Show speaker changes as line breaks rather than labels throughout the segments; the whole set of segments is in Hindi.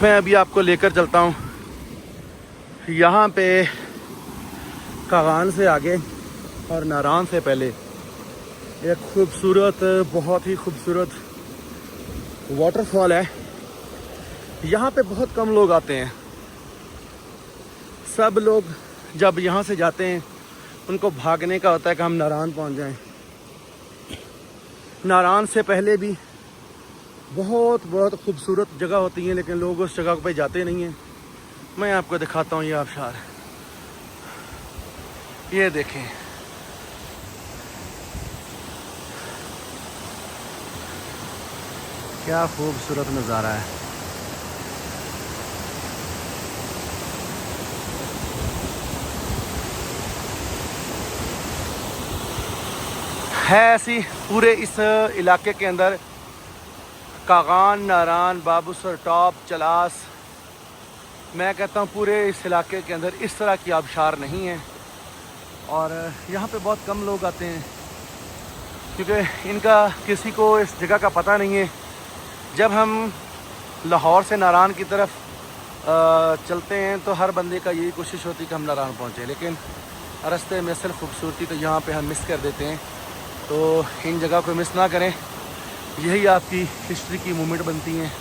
मैं अभी आपको लेकर चलता हूँ यहाँ पे कागान से आगे और नारान से पहले एक खूबसूरत, बहुत ही खूबसूरत वाटरफॉल है। यहाँ पे बहुत कम लोग आते हैं। सब लोग जब यहाँ से जाते हैं उनको भागने का होता है कि हम नारान पहुँच जाएं। नारान से पहले भी बहुत बहुत खूबसूरत जगह होती हैं, लेकिन लोग उस जगह पे जाते नहीं हैं। मैं आपको दिखाता हूँ ये आबशार, ये देखें। क्या खूबसूरत नज़ारा है ऐसी पूरे इस इलाके के अंदर कागान, नारान, बाबूसर टॉप, चलास, मैं कहता हूँ पूरे इस इलाके के अंदर इस तरह की आबशार नहीं है। और यहाँ पे बहुत कम लोग आते हैं क्योंकि इनका किसी को इस जगह का पता नहीं है। जब हम लाहौर से नारान की तरफ चलते हैं तो हर बंदे का यही कोशिश होती है कि हम नारान पहुँचे, लेकिन रास्ते में असल खूबसूरती तो यहाँ पे हम मिस कर देते हैं। तो इन जगह को मिस ना करें, यही आपकी हिस्ट्री की मोमेंट बनती हैं।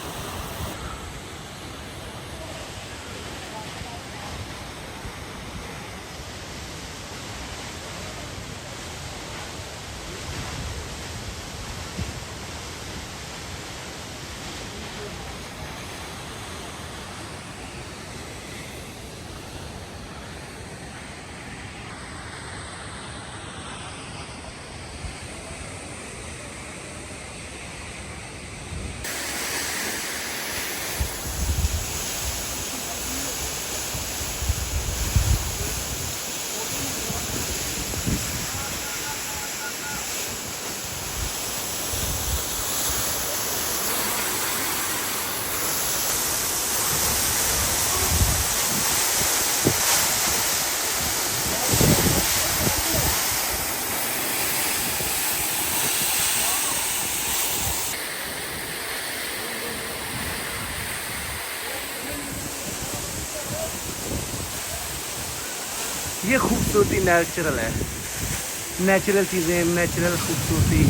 ये खूबसूरती नेचुरल है, नेचुरल चीज़ें, नेचुरल खूबसूरती।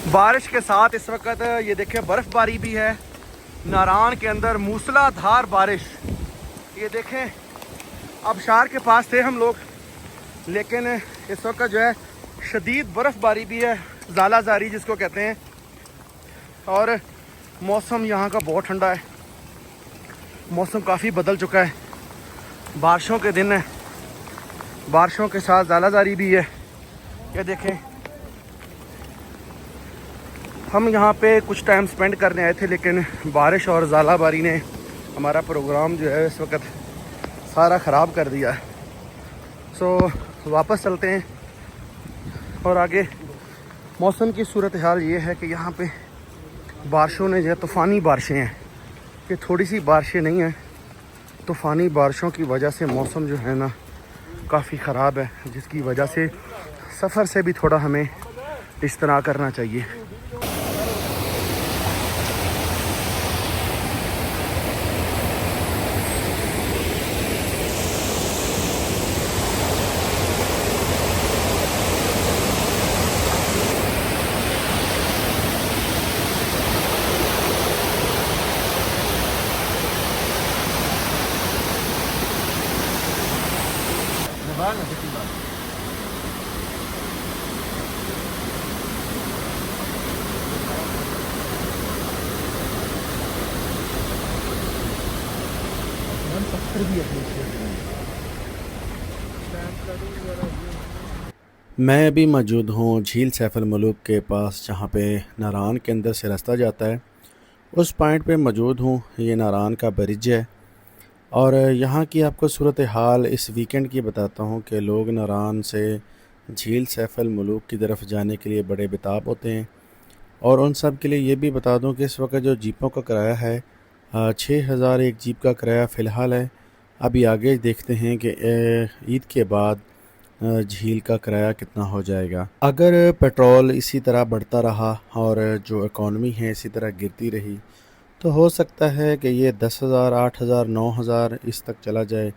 बारिश के साथ इस वक्त ये देखें बर्फ़बारी भी है। नारान के अंदर मूसलाधार बारिश, ये देखें। आबशार के पास थे हम लोग, लेकिन इस वक्त जो है शदीद बर्फ़बारी भी है, ज़ालाज़ारी जिसको कहते हैं। और मौसम यहाँ का बहुत ठंडा है, मौसम काफ़ी बदल चुका है। बारिशों के दिन है, बारिशों के साथ ज़ालाज़ारी भी है। ये देखें, हम यहाँ पे कुछ टाइम स्पेंड करने आए थे, लेकिन बारिश और ज़ालाबारी ने हमारा प्रोग्राम जो है इस वक्त सारा ख़राब कर दिया है। सो वापस चलते हैं। और आगे मौसम की सूरत हाल ये है कि यहाँ पे बारिशों ने जो है तूफ़ानी बारिशें हैं, कि थोड़ी सी बारिशें नहीं हैं, तूफ़ानी बारिशों की वजह से मौसम जो है ना काफ़ी ख़राब है, जिसकी वजह से सफ़र से भी थोड़ा हमें इज्तनाब करना चाहिए। मैं अभी मौजूद हूँ झील सैफुल मलूक के पास, जहाँ पे नारान के अंदर से रास्ता जाता है। उस पॉइंट पे मौजूद हूँ। ये नारान का ब्रिज है और यहाँ की आपको सूरत हाल इस वीकेंड की बताता हूँ कि लोग नारान से झील सैफुल मलूक की तरफ जाने के लिए बड़े बेताब होते हैं। और उन सब के लिए ये भी बता दूँ कि इस वक्त जो जीपों का किराया है 6,000 एक जीप का किराया फ़िलहाल है। अभी आगे देखते हैं कि ईद के बाद झील का किराया कितना हो जाएगा। अगर पेट्रोल इसी तरह बढ़ता रहा और जो इकॉनमी है इसी तरह गिरती रही तो हो सकता है कि ये 10,000, 8,000, 9,000 इस तक चला जाए।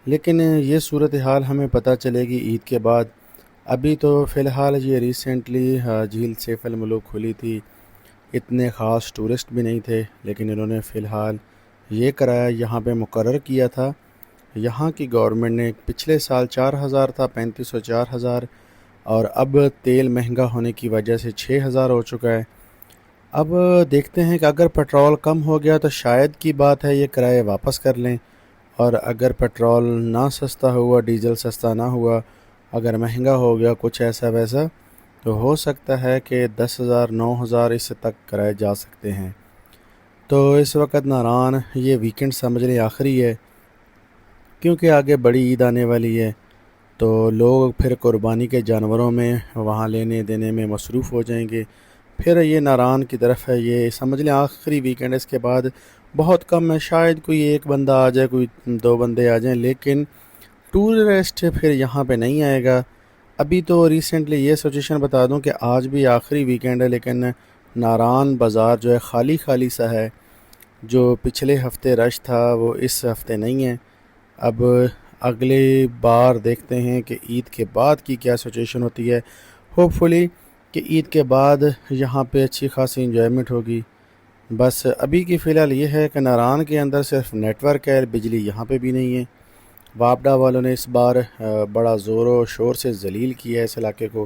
लेकिन ये सूरत हाल हमें पता चलेगी ईद के बाद। अभी तो फ़िलहाल ये रिसेंटली झील सैफुल मलूक खुली थी, इतने ख़ास टूरिस्ट भी नहीं थे, लेकिन इन्होंने फ़िलहाल ये किराया यहाँ पे मुकर्रर किया था। यहाँ की गवर्नमेंट ने पिछले साल 4,000 था, 3,500 4,000, और अब तेल महंगा होने की वजह से 6,000 हो चुका है। अब देखते हैं कि अगर पेट्रोल कम हो गया तो शायद की बात है ये किराए वापस कर लें, और अगर पेट्रोल ना सस्ता हुआ, डीजल सस्ता ना हुआ, अगर महंगा हो गया कुछ ऐसा वैसा, तो हो सकता है कि 10,000, 9,000 इस तक किराए जा सकते हैं। तो इस वक्त नारान ये वीकेंड समझ लें आखिरी है, क्योंकि आगे बड़ी ईद आने वाली है। तो लोग फिर कुर्बानी के जानवरों में वहाँ लेने देने में मसरूफ़ हो जाएंगे। फिर ये नारान की तरफ है, ये समझ लें आखिरी वीकेंड। इसके बाद बहुत कम है, शायद कोई एक बंदा आ जाए, कोई दो बंदे आ जाएं, लेकिन टूरिस्ट फिर यहाँ पे नहीं आएगा। अभी तो रिसेंटली ये सिचुएशन बता दूं कि आज भी आखिरी वीकेंड है, लेकिन नारान बाज़ार जो है खाली खाली सा है। जो पिछले हफ्ते रश था वो इस हफ्ते नहीं है। अब अगले बार देखते हैं कि ईद के बाद की क्या सिचुएशन होती है। होपफुली कि ईद के बाद यहाँ पे अच्छी खासी इंजॉयमेंट होगी। बस अभी की फ़िलहाल ये है कि नारान के अंदर सिर्फ नेटवर्क है, बिजली यहाँ पे भी नहीं है। वापडा वालों ने इस बार बड़ा ज़ोर शोर से जलील किया है इस इलाके को,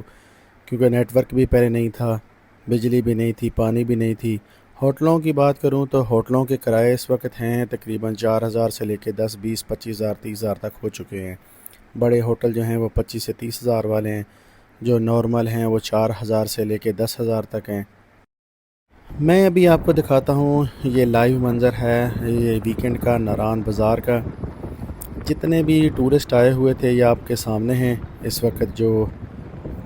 क्योंकि नेटवर्क भी पहले नहीं था, बिजली भी नहीं थी, पानी भी नहीं थी। होटलों की बात करूं तो होटलों के किराए इस वक्त हैं तकरीबन 4,000 से लेकर 10, 20, 25,000, 30,000 तक हो चुके हैं। बड़े होटल जो हैं वो 25 से 30,000 वाले हैं, जो नॉर्मल हैं वो 4,000 से लेकर 10,000 तक हैं। मैं अभी आपको दिखाता हूँ, ये लाइव मंज़र है ये वीकेंड का नारान बाज़ार का। जितने भी टूरिस्ट आए हुए थे ये आपके सामने हैं। इस वक्त जो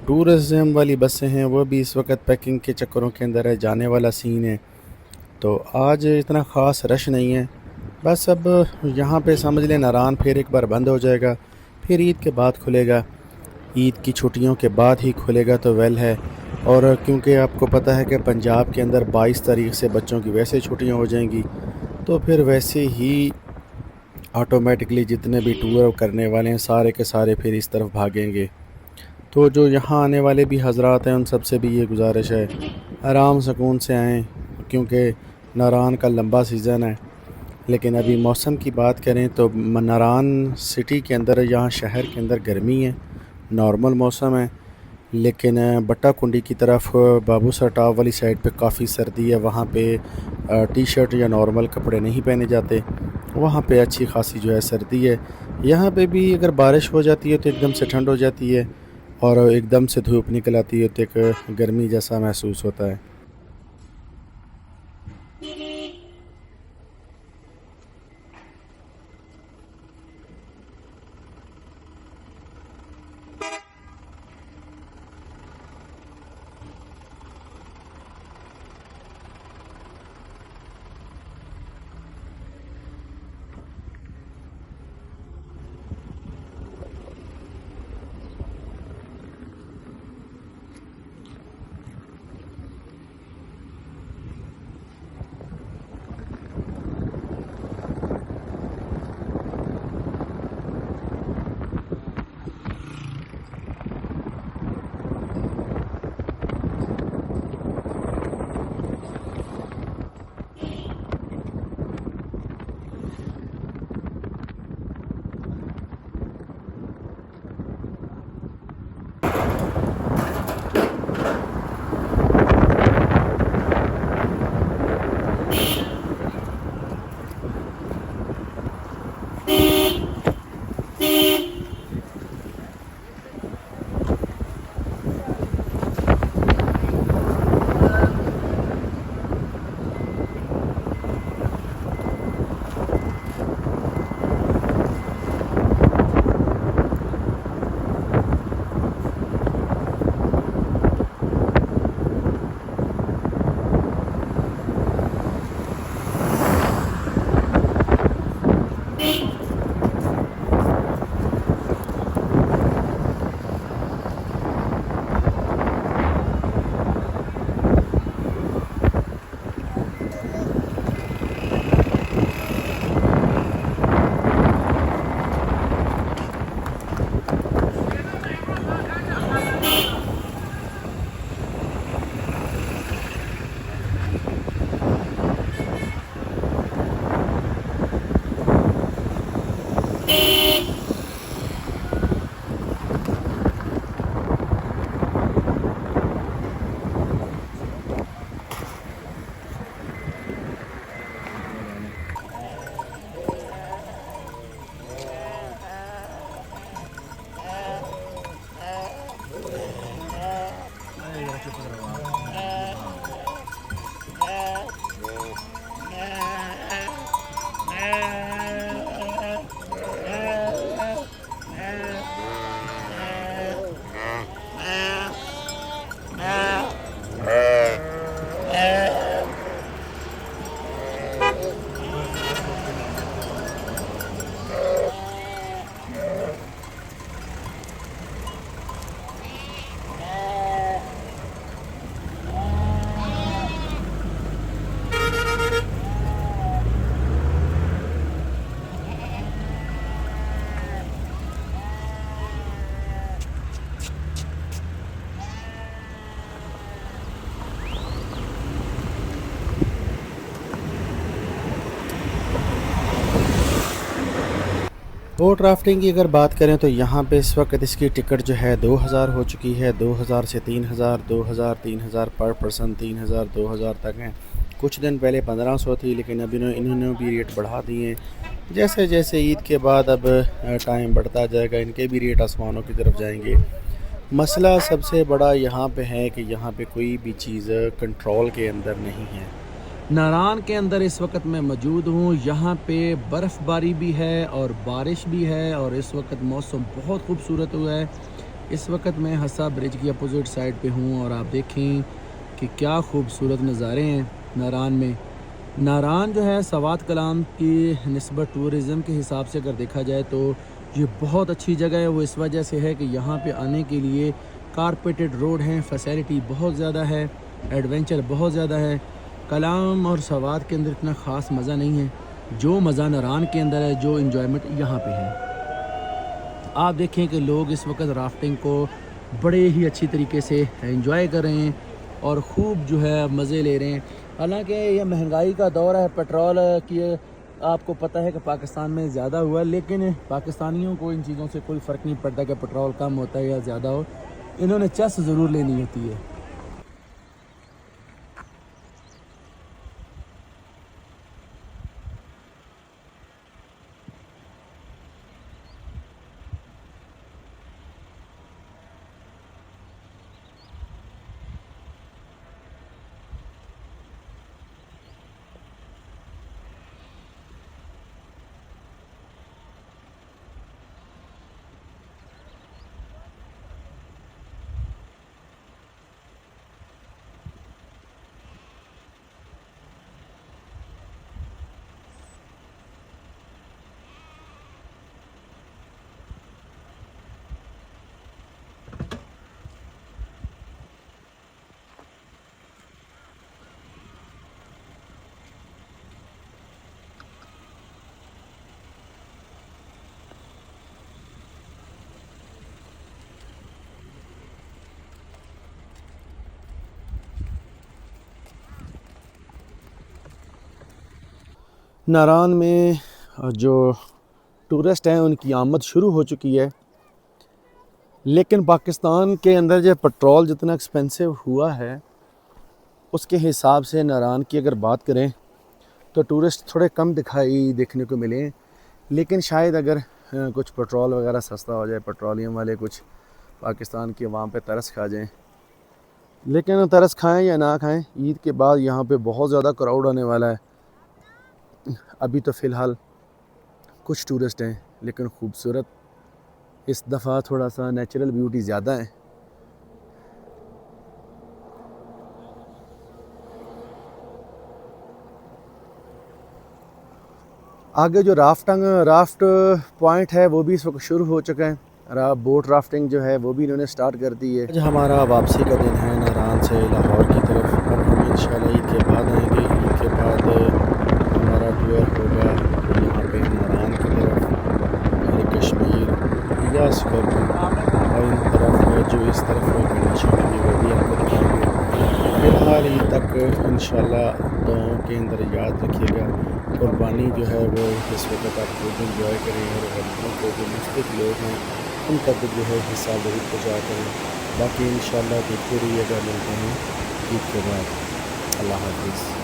टूरिज़म वाली बसें हैं वो भी इस वक्त पैकिंग के चक्करों के अंदर है, जाने वाला सीन है। तो आज इतना ख़ास रश नहीं है। बस अब यहाँ पे समझ लें नारान फिर एक बार बंद हो जाएगा, फिर ईद के बाद खुलेगा। ईद की छुट्टियों के बाद ही खुलेगा तो वेल है। और क्योंकि आपको पता है कि पंजाब के अंदर 22 तारीख से बच्चों की वैसे छुट्टियाँ हो जाएंगी, तो फिर वैसे ही ऑटोमेटिकली जितने भी टूर करने वाले हैं सारे के सारे फिर इस तरफ भागेंगे। तो जो यहाँ आने वाले भी हजरात हैं उन सब से भी ये गुजारिश है, आराम सुकून से आएँ, क्योंकि नारान का लंबा सीज़न है। लेकिन अभी मौसम की बात करें तो नारान सिटी के अंदर, यहाँ शहर के अंदर गर्मी है, नॉर्मल मौसम है। लेकिन बट्टा कुंडी की तरफ बाबू सर टॉप वाली साइड पे काफ़ी सर्दी है। वहाँ पे टी शर्ट या नॉर्मल कपड़े नहीं पहने जाते, वहाँ पे अच्छी खासी जो है सर्दी है। यहाँ पे भी अगर बारिश हो जाती है तो एकदम से ठंड हो जाती है, और एकदम से धूप निकल आती है तो एक गर्मी जैसा महसूस होता है।
बोट राफ्टिंग की अगर बात करें तो यहाँ पे इस वक्त इसकी टिकट जो है 2000 हो चुकी है। 2000 से 3000, 2000, 3000 पर पर्सन, 3000, 2000 तक हैं। कुछ दिन पहले 1500 थी, लेकिन अब इन्होंने भी रेट बढ़ा दिए। जैसे जैसे ईद के बाद अब टाइम बढ़ता जाएगा, इनके भी रेट आसमानों की तरफ जाएंगे। मसला सबसे बड़ा यहाँ पे है कि यहाँ पे कोई भी चीज़ कंट्रोल के अंदर नहीं है।
नारान के अंदर इस वक्त मैं मौजूद हूँ। यहाँ पे बर्फ़बारी भी है और बारिश भी है, और इस वक्त मौसम बहुत खूबसूरत हुआ है। इस वक्त मैं हसा ब्रिज की अपोजिट साइड पे हूँ, और आप देखें कि क्या खूबसूरत नज़ारे हैं नारान में। नारान जो है सवात कलाम की निस्बत टूरिज़म के हिसाब से अगर देखा जाए तो ये बहुत अच्छी जगह है। वो इस वजह से है कि यहाँ पे आने के लिए कारपेटेड रोड हैं, फैसिलिटी बहुत ज़्यादा है, एडवेंचर बहुत ज़्यादा है। कलाम और सवात के अंदर इतना ख़ास मज़ा नहीं है जो मज़ा नारान के अंदर है, जो इन्जॉयमेंट यहाँ पे है। आप देखें कि लोग इस वक्त राफ्टिंग को बड़े ही अच्छी तरीके से एंजॉय कर रहे हैं और ख़ूब जो है मज़े ले रहे हैं। हालांकि ये महंगाई का दौर है, पेट्रोल की आपको पता है कि पाकिस्तान में ज़्यादा हुआ है, लेकिन पाकिस्तानियों को इन चीज़ों से कोई फ़र्क नहीं पड़ता कि पेट्रोल कम होता है या ज़्यादा हो। इन्होंने चस ज़रूर लेनी होती है।
नारान में जो टूरिस्ट हैं उनकी आमद शुरू हो चुकी है, लेकिन पाकिस्तान के अंदर जो पेट्रोल जितना एक्सपेंसिव हुआ है उसके हिसाब से नारान की अगर बात करें तो टूरिस्ट थोड़े कम देखने को मिले। लेकिन शायद अगर कुछ पेट्रोल वगैरह सस्ता हो जाए, पेट्रोलियम वाले कुछ पाकिस्तान की आवाम पे तरस खा जाएं। लेकिन तरस खाएं या ना खाएं, ईद के बाद यहाँ पे बहुत ज़्यादा क्राउड आने वाला है। अभी तो फ़िलहाल कुछ टूरिस्ट हैं, लेकिन ख़ूबसूरत इस दफ़ा थोड़ा सा नेचुरल ब्यूटी ज़्यादा है। आगे जो राफ्ट पॉइंट है वो भी इस वक्त शुरू हो चुका है। बोट राफ्टिंग जो है वो भी इन्होंने स्टार्ट कर दी है। आज हमारा वापसी का दिन है नारान से लाहौर की तरफ। अब हम इंशाल्लाह ईद के बाद आएंगे। ईद के बाद हमारा टूर होगा यहाँ पे नारान की तरफ, कश्मीर, रियाज कर, और इन तरफ जो इस तरफ कंडीशन है वो भी आपको दिखाएंगे। फ़िलहाल ईद तक इंशाल्लाह दुआओं के अंदर याद रखिएगा। कुर्बानी जो है वो इस वक्त आप खुद इंजॉय करें और गरीबों को जो मुस्तक लोग हैं उन तक जो है हिस्सा ज़रूर पहुँचा करें। बाकी इंशाल्लाह देखते रहिएगा, मिलते हैं ईद के बाद। अल्लाह हाफिज़।